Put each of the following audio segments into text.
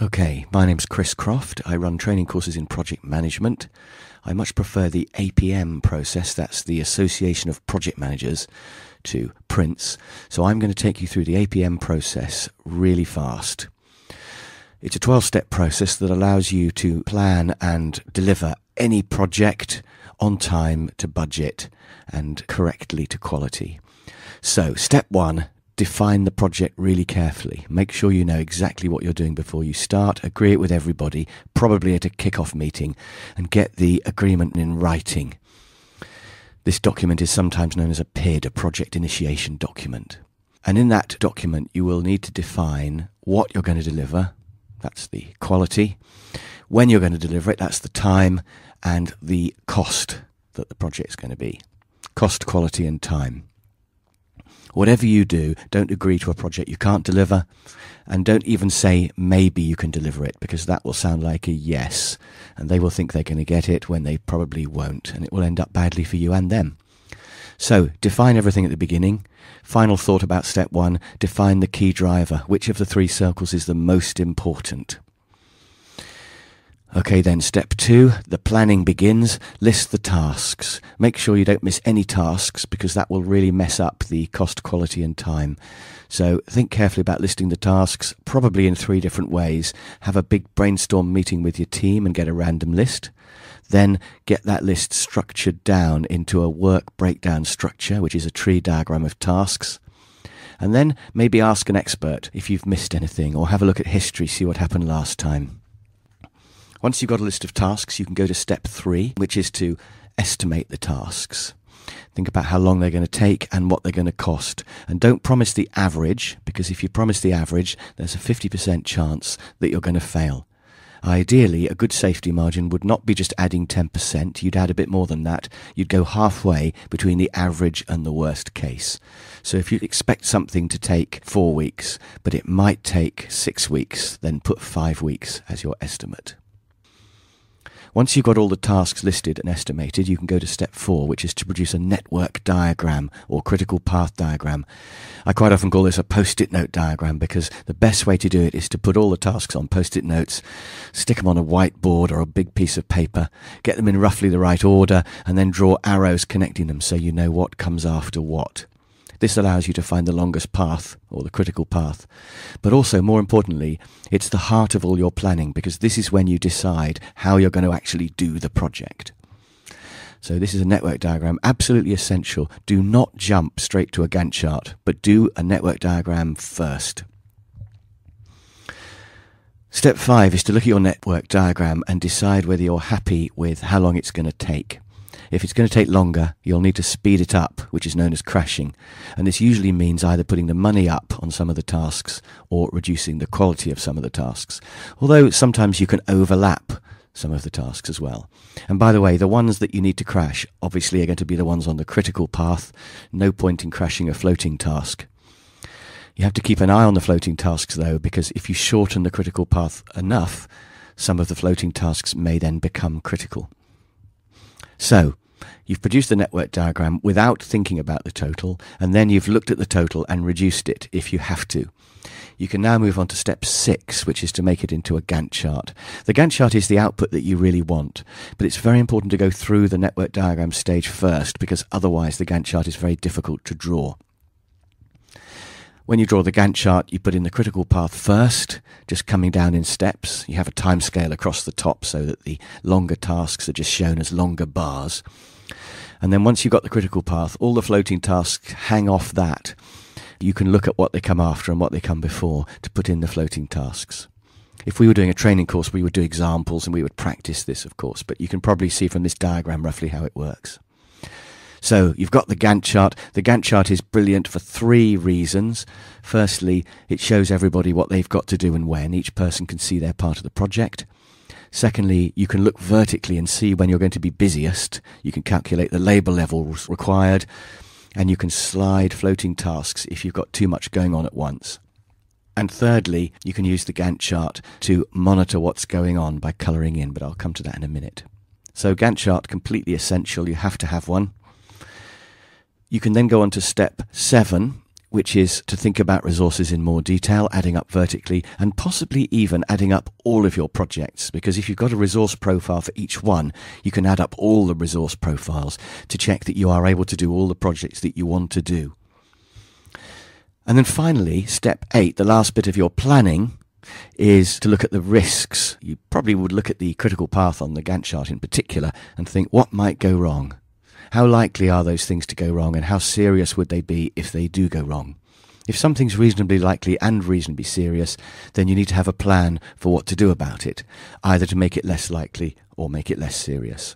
Okay, my name's Chris Croft. I run training courses in project management. I much prefer the APM process, that's the Association of Project Managers, to Prince. So I'm going to take you through the APM process really fast. It's a 12-step process that allows you to plan and deliver any project on time to budget and correctly to quality. So step 1, define the project really carefully. Make sure you know exactly what you're doing before you start. Agree it with everybody, probably at a kick-off meeting, and get the agreement in writing. This document is sometimes known as a PID, a project initiation document. And in that document, you will need to define what you're going to deliver. That's the quality. When you're going to deliver it, that's the time, and the cost that the project's going to be. Cost, quality, and time. Whatever you do, don't agree to a project you can't deliver, and don't even say maybe you can deliver it, because that will sound like a yes, and they will think they're going to get it when they probably won't, and it will end up badly for you and them. So, define everything at the beginning. Final thought about step 1, define the key driver. Which of the 3 circles is the most important? Okay then, step 2, the planning begins. List the tasks. Make sure you don't miss any tasks, because that will really mess up the cost, quality and time. So think carefully about listing the tasks, probably in 3 different ways. Have a big brainstorm meeting with your team and get a random list. Then get that list structured down into a work breakdown structure, which is a tree diagram of tasks. And then maybe ask an expert if you've missed anything, or have a look at history, see what happened last time. Once you've got a list of tasks, you can go to step 3, which is to estimate the tasks. Think about how long they're going to take and what they're going to cost. And don't promise the average, because if you promise the average, there's a 50% chance that you're going to fail. Ideally, a good safety margin would not be just adding 10%. You'd add a bit more than that. You'd go halfway between the average and the worst case. So if you expect something to take 4 weeks, but it might take 6 weeks, then put 5 weeks as your estimate. Once you've got all the tasks listed and estimated, you can go to step 4, which is to produce a network diagram or critical path diagram. I quite often call this a post-it note diagram, because the best way to do it is to put all the tasks on post-it notes, stick them on a whiteboard or a big piece of paper, get them in roughly the right order, and then draw arrows connecting them so you know what comes after what. This allows you to find the longest path, or the critical path. But also, more importantly, it's the heart of all your planning, because this is when you decide how you're going to actually do the project. So this is a network diagram, absolutely essential. Do not jump straight to a Gantt chart, but do a network diagram first. Step 5 is to look at your network diagram and decide whether you're happy with how long it's going to take. If it's going to take longer, you'll need to speed it up, which is known as crashing. And this usually means either putting the money up on some of the tasks or reducing the quality of some of the tasks. Although sometimes you can overlap some of the tasks as well. And by the way, the ones that you need to crash obviously are going to be the ones on the critical path. No point in crashing a floating task. You have to keep an eye on the floating tasks though, because if you shorten the critical path enough, some of the floating tasks may then become critical. So, you've produced the network diagram without thinking about the total, and then you've looked at the total and reduced it if you have to. You can now move on to step 6, which is to make it into a Gantt chart. The Gantt chart is the output that you really want, but it's very important to go through the network diagram stage first, because otherwise the Gantt chart is very difficult to draw. When you draw the Gantt chart, you put in the critical path first, just coming down in steps. You have a time scale across the top so that the longer tasks are just shown as longer bars. And then once you've got the critical path, all the floating tasks hang off that. You can look at what they come after and what they come before to put in the floating tasks. If we were doing a training course, we would do examples and we would practice this, of course, but you can probably see from this diagram roughly how it works. So you've got the Gantt chart. The Gantt chart is brilliant for 3 reasons. Firstly, it shows everybody what they've got to do and when. Each person can see their part of the project. Secondly, you can look vertically and see when you're going to be busiest. You can calculate the labour levels required, and you can slide floating tasks if you've got too much going on at once. And thirdly, you can use the Gantt chart to monitor what's going on by colouring in, but I'll come to that in a minute. So Gantt chart, completely essential. You have to have one. You can then go on to step 7, which is to think about resources in more detail, adding up vertically, and possibly even adding up all of your projects. Because if you've got a resource profile for each one, you can add up all the resource profiles to check that you are able to do all the projects that you want to do. And then finally, step 8, the last bit of your planning, is to look at the risks. You probably would look at the critical path on the Gantt chart in particular and think, what might go wrong? How likely are those things to go wrong, and how serious would they be if they do go wrong? If something's reasonably likely and reasonably serious, then you need to have a plan for what to do about it, either to make it less likely or make it less serious.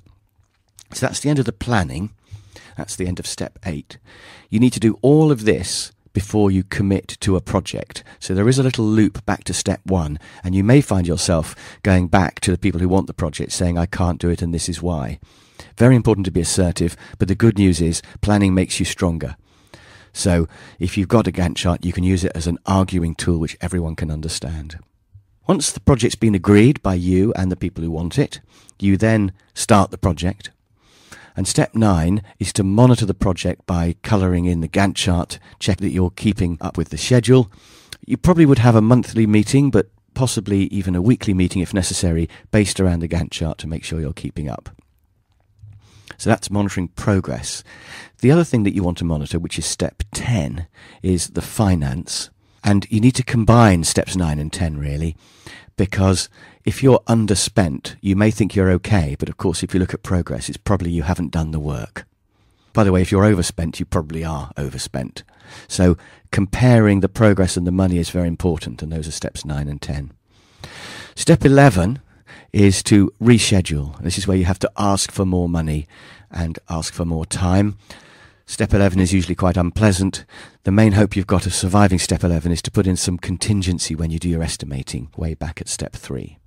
So that's the end of the planning. That's the end of step 8. You need to do all of this before you commit to a project. So there is a little loop back to step 1, and you may find yourself going back to the people who want the project saying, I can't do it and this is why. Very important to be assertive, but the good news is planning makes you stronger. So if you've got a Gantt chart, you can use it as an arguing tool which everyone can understand. Once the project's been agreed by you and the people who want it, you then start the project. And step 9 is to monitor the project by colouring in the Gantt chart, check that you're keeping up with the schedule. You probably would have a monthly meeting, but possibly even a weekly meeting if necessary, based around the Gantt chart to make sure you're keeping up. So that's monitoring progress. The other thing that you want to monitor, which is step 10, is the finance. And you need to combine steps 9 and 10, really, because if you're underspent, you may think you're okay, but of course if you look at progress, it's probably you haven't done the work. By the way, if you're overspent, you probably are overspent. So comparing the progress and the money is very important, and those are steps 9 and 10. Step 11 is to reschedule. This is where you have to ask for more money and ask for more time. Step 11 is usually quite unpleasant. The main hope you've got of surviving step 11 is to put in some contingency when you do your estimating, way back at step 3.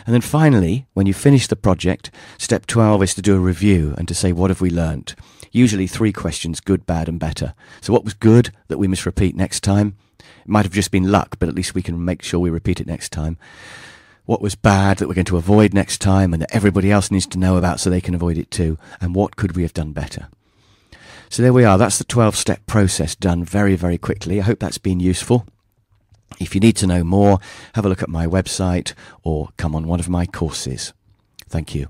And then finally, when you finish the project, step 12 is to do a review and to say, what have we learnt? Usually 3 questions, good, bad and better. So what was good that we must repeat next time? It might have just been luck, but at least we can make sure we repeat it next time. What was bad that we're going to avoid next time and that everybody else needs to know about so they can avoid it too? And what could we have done better? So there we are. That's the 12-step process done very, very quickly. I hope that's been useful. If you need to know more, have a look at my website or come on one of my courses. Thank you.